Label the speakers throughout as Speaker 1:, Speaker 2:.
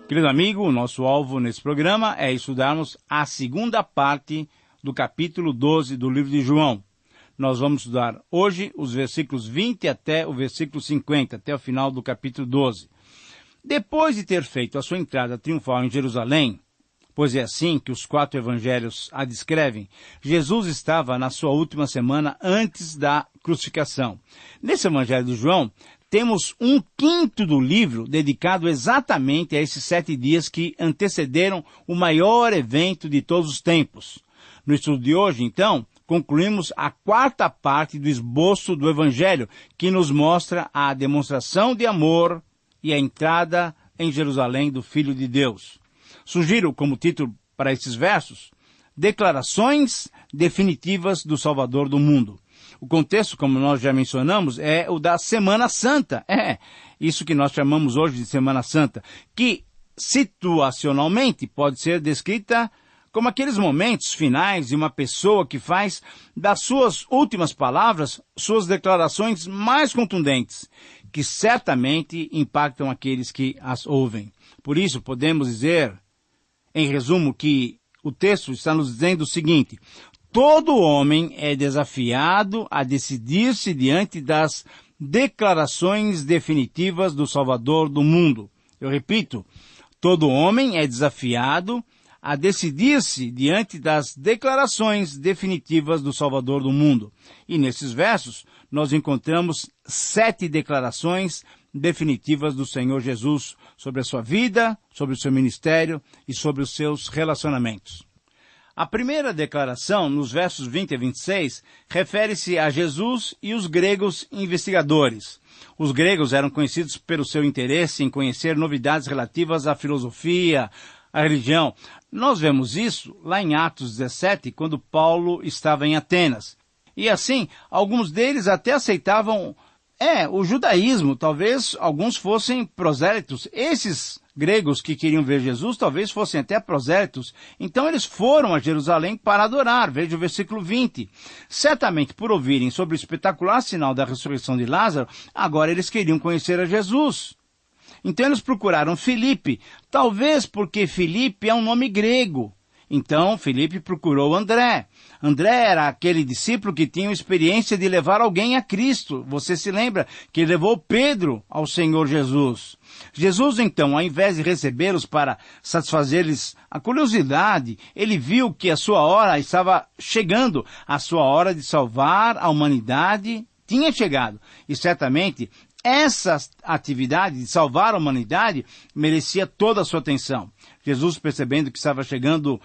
Speaker 1: Querido amigo, o nosso alvo nesse programa é estudarmos a segunda parte do capítulo 12 do livro de João. Nós vamos estudar hoje os versículos 20 até o versículo 50, até o final do capítulo 12. Depois de ter feito a sua entrada triunfal em Jerusalém, pois é assim que os 4 evangelhos a descrevem, Jesus estava na sua última semana antes da crucificação. Nesse evangelho de João, temos 1/5 do livro dedicado exatamente a esses 7 dias que antecederam o maior evento de todos os tempos. No estudo de hoje, então, concluímos a 4ª parte do esboço do Evangelho, que nos mostra a demonstração de amor e a entrada em Jerusalém do Filho de Deus. Sugiro como título para esses versos, Declarações definitivas do Salvador do mundo. O contexto, como nós já mencionamos, é o da Semana Santa. Isso que nós chamamos hoje de Semana Santa, que situacionalmente pode ser descrita como aqueles momentos finais de uma pessoa que faz das suas últimas palavras suas declarações mais contundentes, que certamente impactam aqueles que as ouvem. Por isso, podemos dizer, em resumo, que o texto está nos dizendo o seguinte: todo homem é desafiado a decidir-se diante das declarações definitivas do Salvador do mundo. Eu repito, todo homem é desafiado a decidir-se diante das declarações definitivas do Salvador do mundo. E nesses versos, nós encontramos 7 declarações definitivas do Senhor Jesus sobre a sua vida, sobre o seu ministério e sobre os seus relacionamentos. A primeira declaração, nos versos 20 a 26, refere-se a Jesus e os gregos investigadores. Os gregos eram conhecidos pelo seu interesse em conhecer novidades relativas à filosofia, à religião. Nós vemos isso lá em Atos 17, quando Paulo estava em Atenas. E assim, alguns deles até aceitavam o judaísmo. Talvez alguns fossem prosélitos. Esses gregos que queriam ver Jesus talvez fossem até prosélitos. Então eles foram a Jerusalém para adorar. Veja o versículo 20. Certamente por ouvirem sobre o espetacular sinal da ressurreição de Lázaro, agora eles queriam conhecer a Jesus. Então eles procuraram Filipe, talvez porque Filipe é um nome grego. Então Filipe procurou André. André era aquele discípulo que tinha experiência de levar alguém a Cristo. Você se lembra que ele levou Pedro ao Senhor Jesus. Jesus, então, ao invés de recebê-los para satisfazer-lhes a curiosidade, ele viu que a sua hora estava chegando. A sua hora de salvar a humanidade tinha chegado. E certamente essa atividade de salvar a humanidade merecia toda a sua atenção. Jesus, percebendo que estava chegando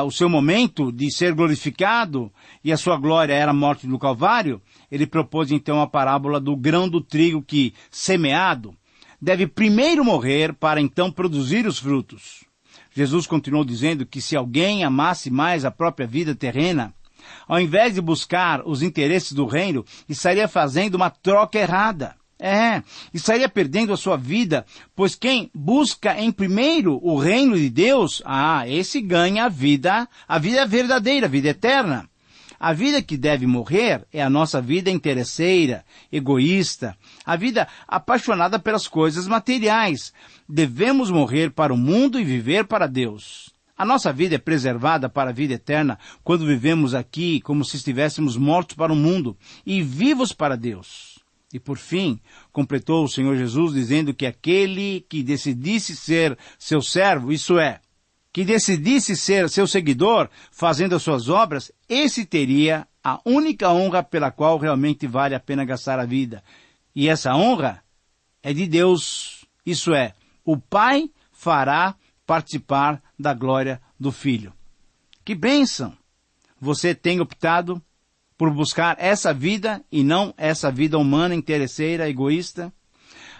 Speaker 1: o seu momento de ser glorificado e a sua glória era a morte do Calvário, ele propôs então a parábola do grão do trigo que, semeado, deve primeiro morrer para então produzir os frutos. Jesus continuou dizendo que se alguém amasse mais a própria vida terrena, ao invés de buscar os interesses do reino, estaria fazendo uma troca errada. Estaria perdendo a sua vida, pois quem busca em primeiro o reino de Deus, esse ganha a vida verdadeira, a vida eterna. A vida que deve morrer é a nossa vida interesseira, egoísta, a vida apaixonada pelas coisas materiais. Devemos morrer para o mundo e viver para Deus. A nossa vida é preservada para a vida eterna quando vivemos aqui como se estivéssemos mortos para o mundo e vivos para Deus. E por fim, completou o Senhor Jesus dizendo que aquele que decidisse ser seu servo, isso é, que decidisse ser seu seguidor, fazendo as suas obras, esse teria a única honra pela qual realmente vale a pena gastar a vida. E essa honra é de Deus, isso é, o Pai fará participar da glória do Filho. Que bênção! Você tem optado por buscar essa vida e não essa vida humana, interesseira, egoísta?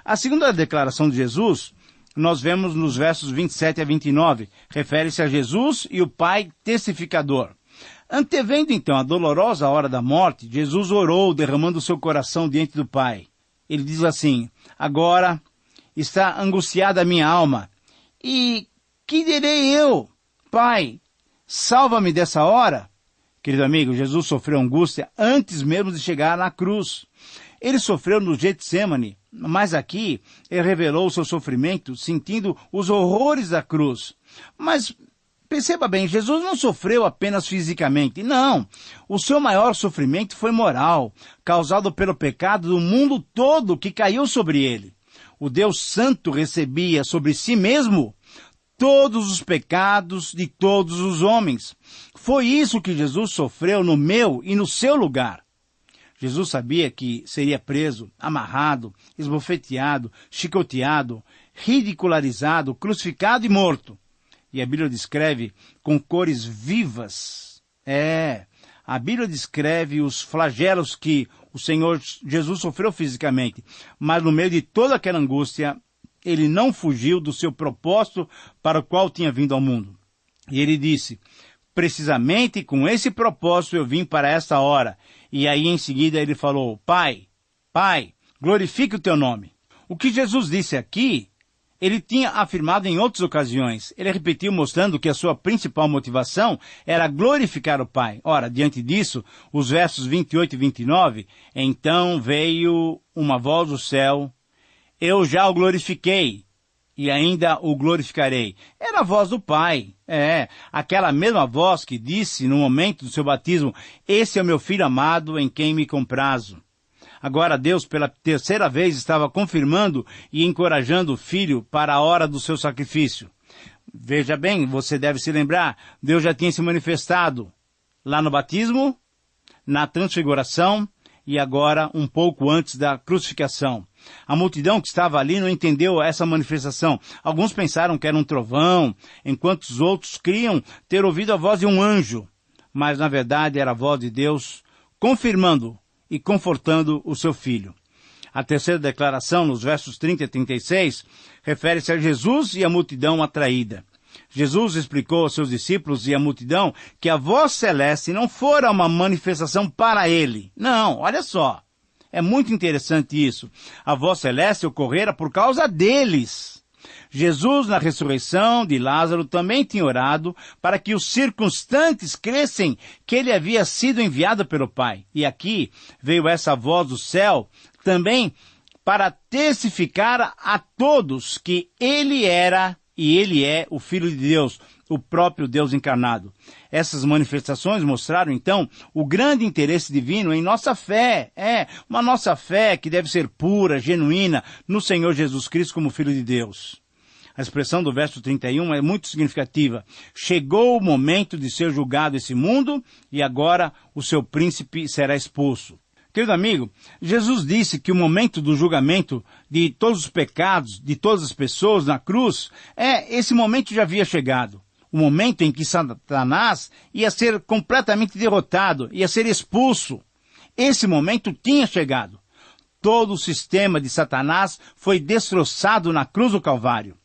Speaker 1: A segunda declaração de Jesus, nós vemos nos versos 27 a 29, refere-se a Jesus e o Pai testificador. Antevendo então a dolorosa hora da morte, Jesus orou, derramando o seu coração diante do Pai. Ele diz assim: agora está angustiada a minha alma. E que direi eu? Pai, salva-me dessa hora. Querido amigo, Jesus sofreu angústia antes mesmo de chegar na cruz. Ele sofreu no Getsêmani, mas aqui ele revelou o seu sofrimento sentindo os horrores da cruz. Mas perceba bem, Jesus não sofreu apenas fisicamente, não. O seu maior sofrimento foi moral, causado pelo pecado do mundo todo que caiu sobre ele. O Deus Santo recebia sobre si mesmo todos os pecados de todos os homens. Foi isso que Jesus sofreu no meu e no seu lugar. Jesus sabia que seria preso, amarrado, esbofeteado, chicoteado, ridicularizado, crucificado e morto. E a Bíblia descreve com cores vivas. A Bíblia descreve os flagelos que o Senhor Jesus sofreu fisicamente, mas no meio de toda aquela angústia, ele não fugiu do seu propósito para o qual tinha vindo ao mundo. E ele disse, precisamente com esse propósito eu vim para esta hora. E aí em seguida ele falou, Pai, glorifique o teu nome. O que Jesus disse aqui, ele tinha afirmado em outras ocasiões. Ele repetiu mostrando que a sua principal motivação era glorificar o Pai. Ora, diante disso, os versos 28 e 29, então veio uma voz do céu, eu já o glorifiquei e ainda o glorificarei. Era a voz do Pai. Aquela mesma voz que disse no momento do seu batismo, esse é o meu filho amado em quem me comprazo. Agora Deus, pela terceira vez, estava confirmando e encorajando o filho para a hora do seu sacrifício. Veja bem, você deve se lembrar, Deus já tinha se manifestado lá no batismo, na transfiguração e agora um pouco antes da crucificação. A multidão que estava ali não entendeu essa manifestação. Alguns pensaram que era um trovão, enquanto os outros criam ter ouvido a voz de um anjo. Mas na verdade era a voz de Deus confirmando e confortando o seu filho. A terceira declaração, nos versos 30 e 36, refere-se a Jesus e a multidão atraída. Jesus explicou aos seus discípulos e à multidão que a voz celeste não fora uma manifestação para ele. Não, olha só. É muito interessante isso. A voz celeste ocorrera por causa deles. Jesus, na ressurreição de Lázaro, também tinha orado para que os circunstantes crescem que ele havia sido enviado pelo Pai. E aqui veio essa voz do céu também para testificar a todos que ele era e ele é o Filho de Deus, o próprio Deus encarnado. Essas manifestações mostraram, então, o grande interesse divino em nossa fé. Uma nossa fé que deve ser pura, genuína, no Senhor Jesus Cristo como Filho de Deus. A expressão do verso 31 é muito significativa. Chegou o momento de ser julgado esse mundo e agora o seu príncipe será expulso. Querido amigo, Jesus disse que o momento do julgamento de todos os pecados, de todas as pessoas na cruz, esse momento já havia chegado. O momento em que Satanás ia ser completamente derrotado, ia ser expulso. Esse momento tinha chegado. Todo o sistema de Satanás foi destroçado na cruz do Calvário.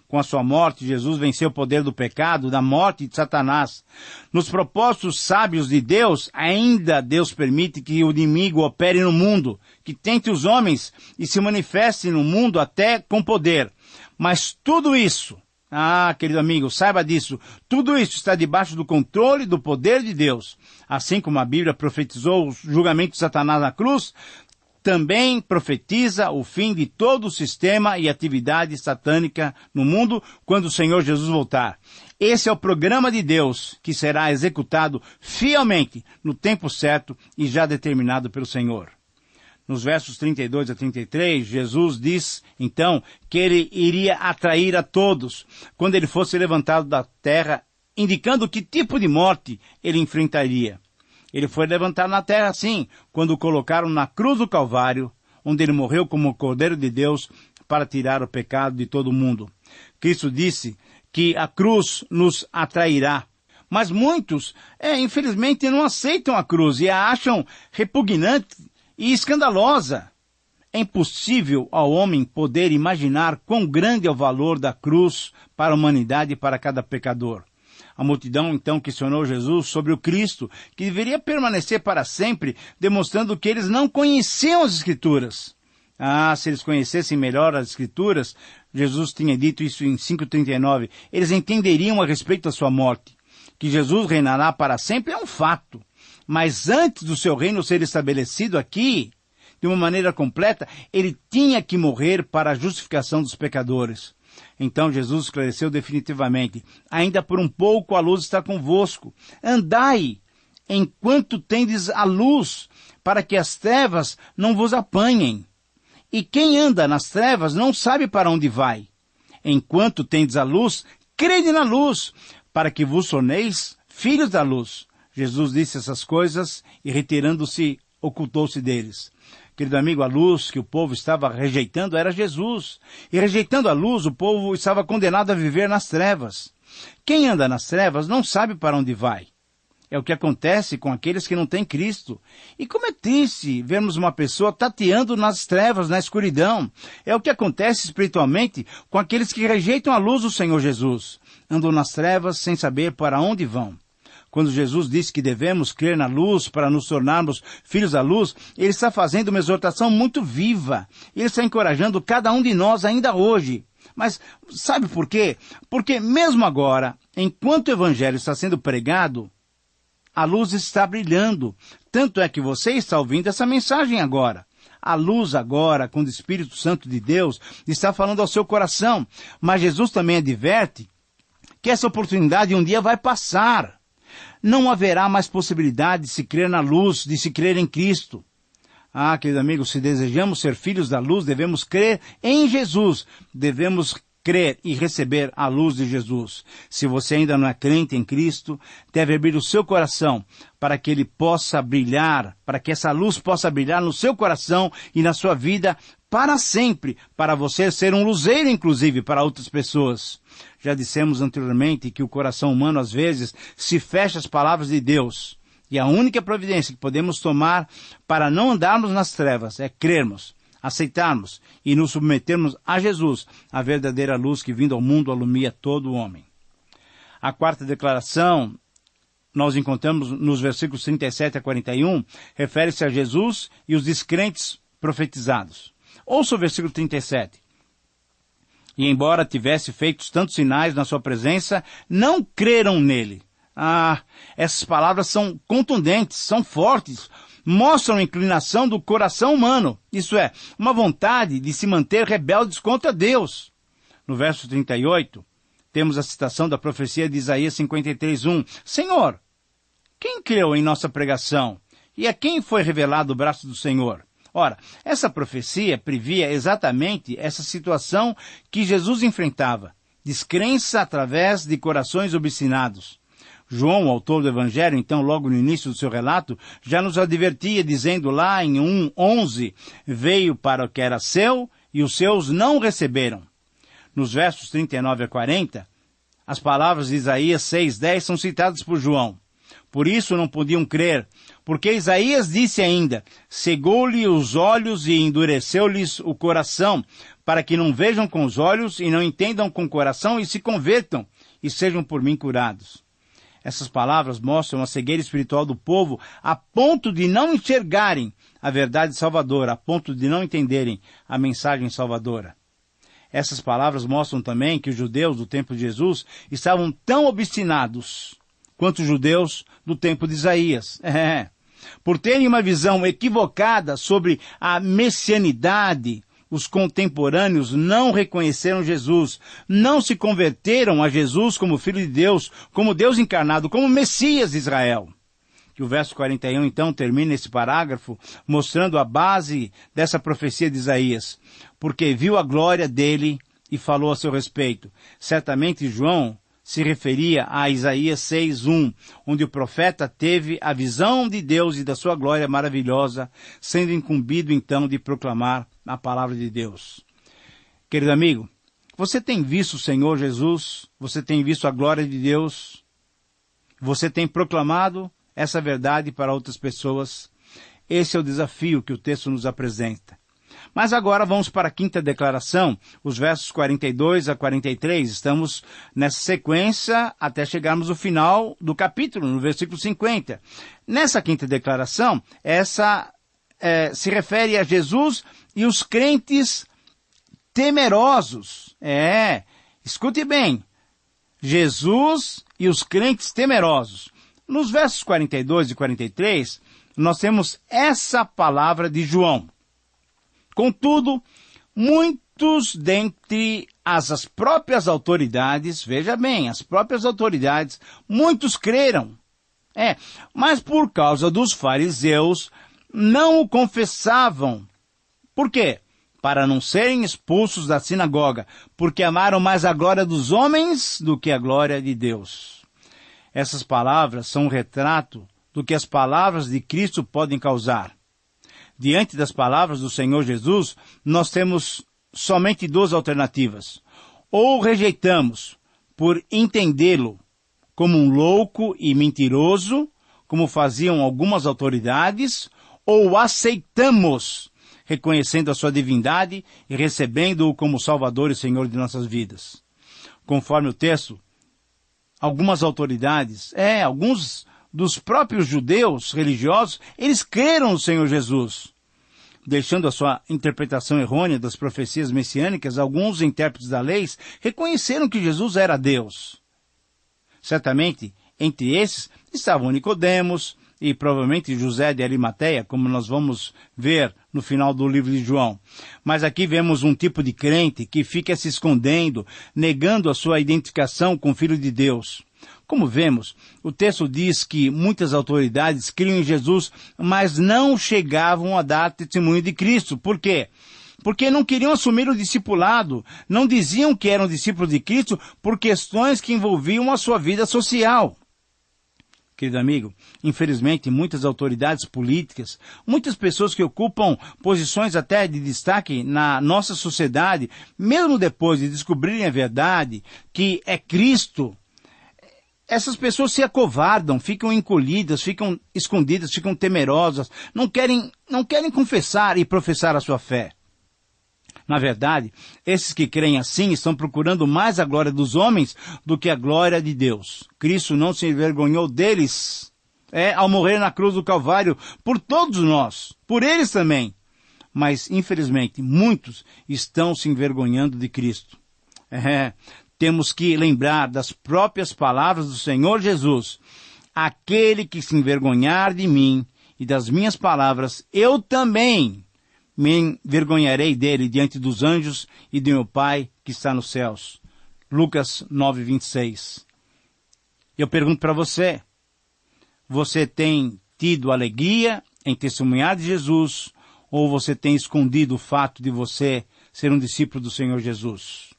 Speaker 1: Com a sua morte, Jesus venceu o poder do pecado, da morte de Satanás. Nos propósitos sábios de Deus, ainda Deus permite que o inimigo opere no mundo, que tente os homens e se manifeste no mundo até com poder. Mas tudo isso, querido amigo, saiba disso, tudo isso está debaixo do controle e do poder de Deus. Assim como a Bíblia profetizou o julgamento de Satanás na cruz, também profetiza o fim de todo o sistema e atividade satânica no mundo quando o Senhor Jesus voltar. Esse é o programa de Deus que será executado fielmente no tempo certo e já determinado pelo Senhor. Nos versos 32 a 33, Jesus diz, então, que ele iria atrair a todos quando ele fosse levantado da terra, indicando que tipo de morte ele enfrentaria. Ele foi levantado na terra, sim, quando o colocaram na cruz do Calvário, onde ele morreu como o Cordeiro de Deus para tirar o pecado de todo mundo. Cristo disse que a cruz nos atrairá. Mas muitos, infelizmente, não aceitam a cruz e a acham repugnante e escandalosa. É impossível ao homem poder imaginar quão grande é o valor da cruz para a humanidade e para cada pecador. A multidão, então, questionou Jesus sobre o Cristo, que deveria permanecer para sempre, demonstrando que eles não conheciam as Escrituras. Se eles conhecessem melhor as Escrituras, Jesus tinha dito isso em 5,39, eles entenderiam a respeito da sua morte. Que Jesus reinará para sempre é um fato. Mas antes do seu reino ser estabelecido aqui, de uma maneira completa, ele tinha que morrer para a justificação dos pecadores. Então Jesus esclareceu definitivamente: ainda por um pouco a luz está convosco. Andai enquanto tendes a luz, para que as trevas não vos apanhem. E quem anda nas trevas não sabe para onde vai. Enquanto tendes a luz, crede na luz, para que vos torneis filhos da luz. Jesus disse essas coisas e, retirando-se, ocultou-se deles. Querido amigo, a luz que o povo estava rejeitando era Jesus. E rejeitando a luz, o povo estava condenado a viver nas trevas. Quem anda nas trevas não sabe para onde vai. É o que acontece com aqueles que não têm Cristo. E como é triste vermos uma pessoa tateando nas trevas, na escuridão. É o que acontece espiritualmente com aqueles que rejeitam a luz do Senhor Jesus. Andam nas trevas sem saber para onde vão. Quando Jesus disse que devemos crer na luz para nos tornarmos filhos da luz, ele está fazendo uma exortação muito viva. Ele está encorajando cada um de nós ainda hoje. Mas sabe por quê? Porque mesmo agora, enquanto o Evangelho está sendo pregado, a luz está brilhando. Tanto é que você está ouvindo essa mensagem agora. A luz agora, quando o Espírito Santo de Deus está falando ao seu coração. Mas Jesus também adverte que essa oportunidade um dia vai passar. Não haverá mais possibilidade de se crer na luz, de se crer em Cristo. Ah, querido amigo, se desejamos ser filhos da luz, devemos crer em Jesus. Devemos crer e receber a luz de Jesus. Se você ainda não é crente em Cristo, deve abrir o seu coração para que ele possa brilhar, para que essa luz possa brilhar no seu coração e na sua vida para sempre, para você ser um luzeiro, inclusive, para outras pessoas. Já dissemos anteriormente que o coração humano, às vezes, se fecha às palavras de Deus. E a única providência que podemos tomar para não andarmos nas trevas é crermos, aceitarmos e nos submetermos a Jesus, a verdadeira luz que vindo ao mundo alumia todo o homem. A quarta declaração, nós encontramos nos versículos 37 a 41, refere-se a Jesus e os descrentes profetizados. Ouça o versículo 37. E embora tivesse feito tantos sinais na sua presença, não creram nele. Ah, essas palavras são contundentes, são fortes, mostram a inclinação do coração humano, isso é, uma vontade de se manter rebeldes contra Deus. No verso 38, temos a citação da profecia de Isaías 53:1. Senhor, quem creu em nossa pregação? E a quem foi revelado o braço do Senhor? Ora, essa profecia previa exatamente essa situação que Jesus enfrentava, descrença através de corações obstinados. João, o autor do Evangelho, então, logo no início do seu relato, já nos advertia, dizendo lá em 1:11, veio para o que era seu e os seus não receberam. Nos versos 39 a 40, as palavras de Isaías 6:10 são citadas por João. Por isso não podiam crer, porque Isaías disse ainda, cegou-lhe os olhos e endureceu-lhes o coração, para que não vejam com os olhos e não entendam com o coração e se convertam e sejam por mim curados. Essas palavras mostram a cegueira espiritual do povo a ponto de não enxergarem a verdade salvadora, a ponto de não entenderem a mensagem salvadora. Essas palavras mostram também que os judeus do tempo de Jesus estavam tão obstinados quanto os judeus do tempo de Isaías. Por terem uma visão equivocada sobre a messianidade, os contemporâneos não reconheceram Jesus, não se converteram a Jesus como Filho de Deus, como Deus encarnado, como Messias de Israel. Que o verso 41, então, termina esse parágrafo, mostrando a base dessa profecia de Isaías. Porque viu a glória dele e falou a seu respeito. Certamente João se referia a Isaías 6:1, onde o profeta teve a visão de Deus e da sua glória maravilhosa, sendo incumbido então de proclamar a palavra de Deus. Querido amigo, você tem visto o Senhor Jesus? Você tem visto a glória de Deus? Você tem proclamado essa verdade para outras pessoas? Esse é o desafio que o texto nos apresenta. Mas agora vamos para a quinta declaração, os versos 42 a 43. Estamos nessa sequência até chegarmos ao final do capítulo, no versículo 50. Nessa quinta declaração, essa se refere a Jesus e os crentes temerosos. Escute bem, Jesus e os crentes temerosos. Nos versos 42 e 43, nós temos essa palavra de João. Contudo, muitos dentre as próprias autoridades, veja bem, as próprias autoridades, muitos creram. Mas por causa dos fariseus, não o confessavam. Por quê? Para não serem expulsos da sinagoga, porque amaram mais a glória dos homens do que a glória de Deus. Essas palavras são um retrato do que as palavras de Cristo podem causar. Diante das palavras do Senhor Jesus, nós temos somente duas alternativas. Ou rejeitamos por entendê-lo como um louco e mentiroso, como faziam algumas autoridades, ou aceitamos, reconhecendo a sua divindade e recebendo-o como Salvador e Senhor de nossas vidas. Conforme o texto, algumas autoridades, alguns dos próprios judeus religiosos, eles creram no Senhor Jesus. Deixando a sua interpretação errônea das profecias messiânicas, alguns intérpretes da lei reconheceram que Jesus era Deus. Certamente, entre esses estavam Nicodemos e provavelmente José de Arimateia, como nós vamos ver no final do livro de João. Mas aqui vemos um tipo de crente que fica se escondendo, negando a sua identificação com o Filho de Deus. Como vemos, o texto diz que muitas autoridades criam em Jesus, mas não chegavam a dar testemunho de Cristo. Por quê? Porque não queriam assumir o discipulado, não diziam que eram discípulos de Cristo por questões que envolviam a sua vida social. Querido amigo, infelizmente muitas autoridades políticas, muitas pessoas que ocupam posições até de destaque na nossa sociedade, mesmo depois de descobrirem a verdade, que é Cristo, essas pessoas se acovardam, ficam encolhidas, ficam escondidas, ficam temerosas, não querem confessar e professar a sua fé. Na verdade, esses que creem assim estão procurando mais a glória dos homens do que a glória de Deus. Cristo não se envergonhou deles, ao morrer na cruz do Calvário, por todos nós, por eles também. Mas, infelizmente, muitos estão se envergonhando de Cristo. Temos que lembrar das próprias palavras do Senhor Jesus. Aquele que se envergonhar de mim e das minhas palavras, eu também me envergonharei dele diante dos anjos e de meu Pai que está nos céus. Lucas 9:26. Eu pergunto para você, você tem tido alegria em testemunhar de Jesus ou você tem escondido o fato de você ser um discípulo do Senhor Jesus?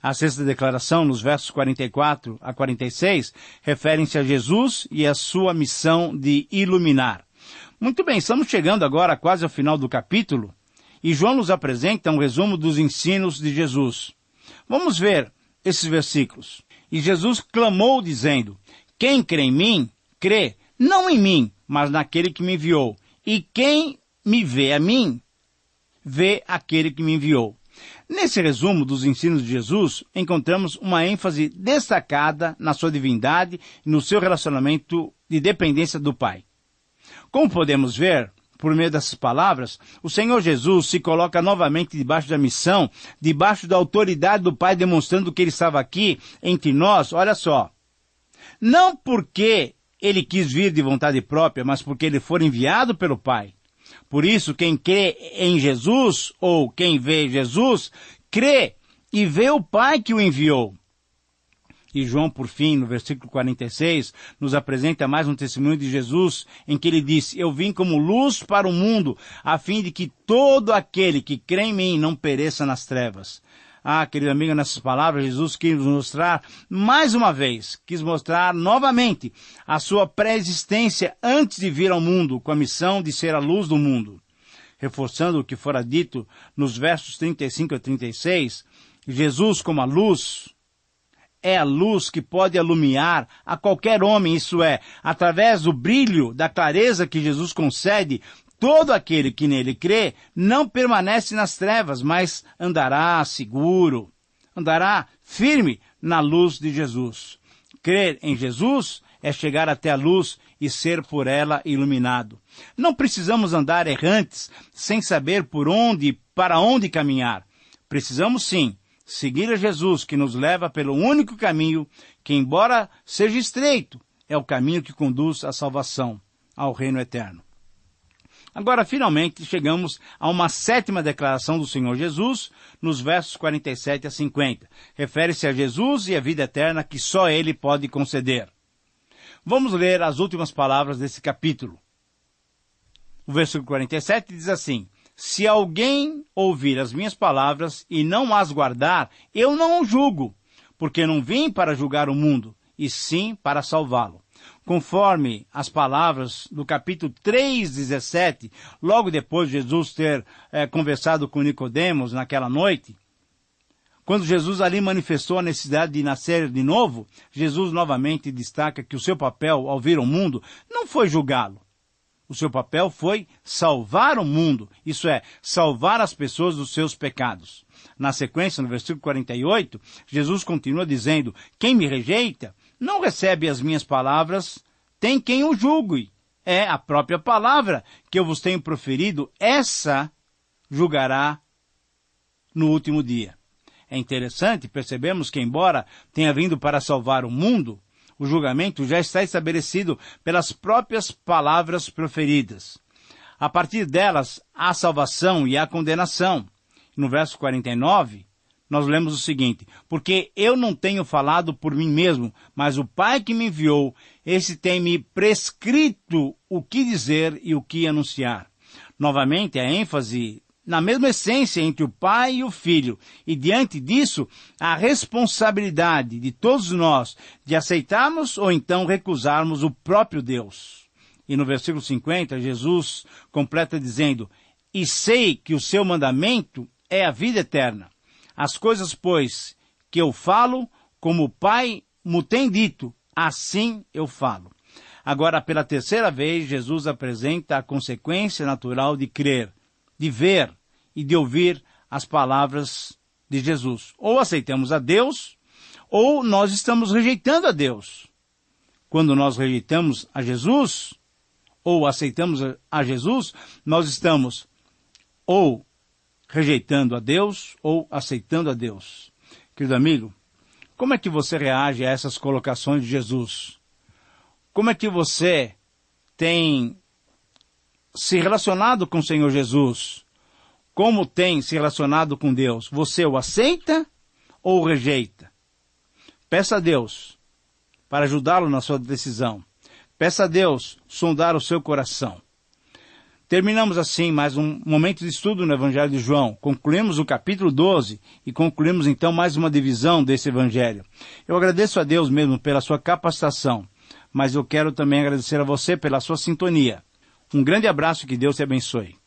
Speaker 1: A sexta declaração, nos versos 44 a 46, referem-se a Jesus e a sua missão de iluminar. Muito bem, estamos chegando agora quase ao final do capítulo, e João nos apresenta um resumo dos ensinos de Jesus. Vamos ver esses versículos. E Jesus clamou dizendo, quem crê em mim, crê, não em mim, mas naquele que me enviou. E quem me vê a mim, vê aquele que me enviou. Nesse resumo dos ensinos de Jesus, encontramos uma ênfase destacada na sua divindade e no seu relacionamento de dependência do Pai. Como podemos ver, por meio dessas palavras, o Senhor Jesus se coloca novamente debaixo da missão, debaixo da autoridade do Pai, demonstrando que Ele estava aqui entre nós. Olha só, não porque Ele quis vir de vontade própria, mas porque Ele foi enviado pelo Pai. Por isso, quem crê em Jesus, ou quem vê Jesus, crê e vê o Pai que o enviou. E João, por fim, no versículo 46, nos apresenta mais um testemunho de Jesus, em que ele disse, eu vim como luz para o mundo, a fim de que todo aquele que crê em mim não pereça nas trevas. Querido amigo, nessas palavras, Jesus quis nos mostrar, mais uma vez, quis mostrar novamente a sua pré-existência antes de vir ao mundo, com a missão de ser a luz do mundo. Reforçando o que fora dito nos versos 35 a 36, Jesus como a luz, é a luz que pode alumiar a qualquer homem, isso é, através do brilho, da clareza que Jesus concede, todo aquele que nele crê não permanece nas trevas, mas andará seguro, andará firme na luz de Jesus. Crer em Jesus é chegar até a luz e ser por ela iluminado. Não precisamos andar errantes, sem saber por onde e para onde caminhar. Precisamos sim seguir a Jesus, que nos leva pelo único caminho, que embora seja estreito, é o caminho que conduz à salvação, ao reino eterno. Agora, finalmente, chegamos a uma sétima declaração do Senhor Jesus, nos versos 47 a 50. Refere-se a Jesus e a vida eterna que só Ele pode conceder. Vamos ler as últimas palavras desse capítulo. O versículo 47 diz assim: Se alguém ouvir as minhas palavras e não as guardar, eu não o julgo, porque não vim para julgar o mundo, e sim para salvá-lo. Conforme as palavras do capítulo 3:17, logo depois de Jesus ter conversado com Nicodemos naquela noite, quando Jesus ali manifestou a necessidade de nascer de novo, Jesus novamente destaca que o seu papel ao vir ao mundo não foi julgá-lo. O seu papel foi salvar o mundo, isso é, salvar as pessoas dos seus pecados. Na sequência, no versículo 48, Jesus continua dizendo: Quem me rejeita não recebe as minhas palavras, tem quem o julgue. É a própria palavra que eu vos tenho proferido, essa julgará no último dia. É interessante, percebemos que embora tenha vindo para salvar o mundo, o julgamento já está estabelecido pelas próprias palavras proferidas. A partir delas, há a salvação e a condenação. No verso 49, nós lemos o seguinte: Porque eu não tenho falado por mim mesmo, mas o Pai que me enviou, esse tem me prescrito o que dizer e o que anunciar. Novamente, a ênfase na mesma essência entre o Pai e o Filho, e diante disso, a responsabilidade de todos nós de aceitarmos ou então recusarmos o próprio Deus. E no versículo 50, Jesus completa dizendo: E sei que o seu mandamento é a vida eterna. As coisas, pois, que eu falo, como o Pai me tem dito, assim eu falo. Agora, pela terceira vez, Jesus apresenta a consequência natural de crer, de ver e de ouvir as palavras de Jesus. Ou aceitamos a Deus, ou nós estamos rejeitando a Deus. Quando nós rejeitamos a Jesus, ou aceitamos a Jesus, nós estamos ou rejeitando a Deus, ou aceitando a Deus. Querido amigo, como é que você reage a essas colocações de Jesus? Como é que você tem se relacionado com o Senhor Jesus? Como tem se relacionado com Deus? Você o aceita ou o rejeita? Peça a Deus para ajudá-lo na sua decisão. Peça a Deus sondar o seu coração. Terminamos assim mais um momento de estudo no Evangelho de João. Concluímos o capítulo 12 e concluímos então mais uma divisão desse Evangelho. Eu agradeço a Deus mesmo pela sua capacitação, mas eu quero também agradecer a você pela sua sintonia. Um grande abraço e que Deus te abençoe.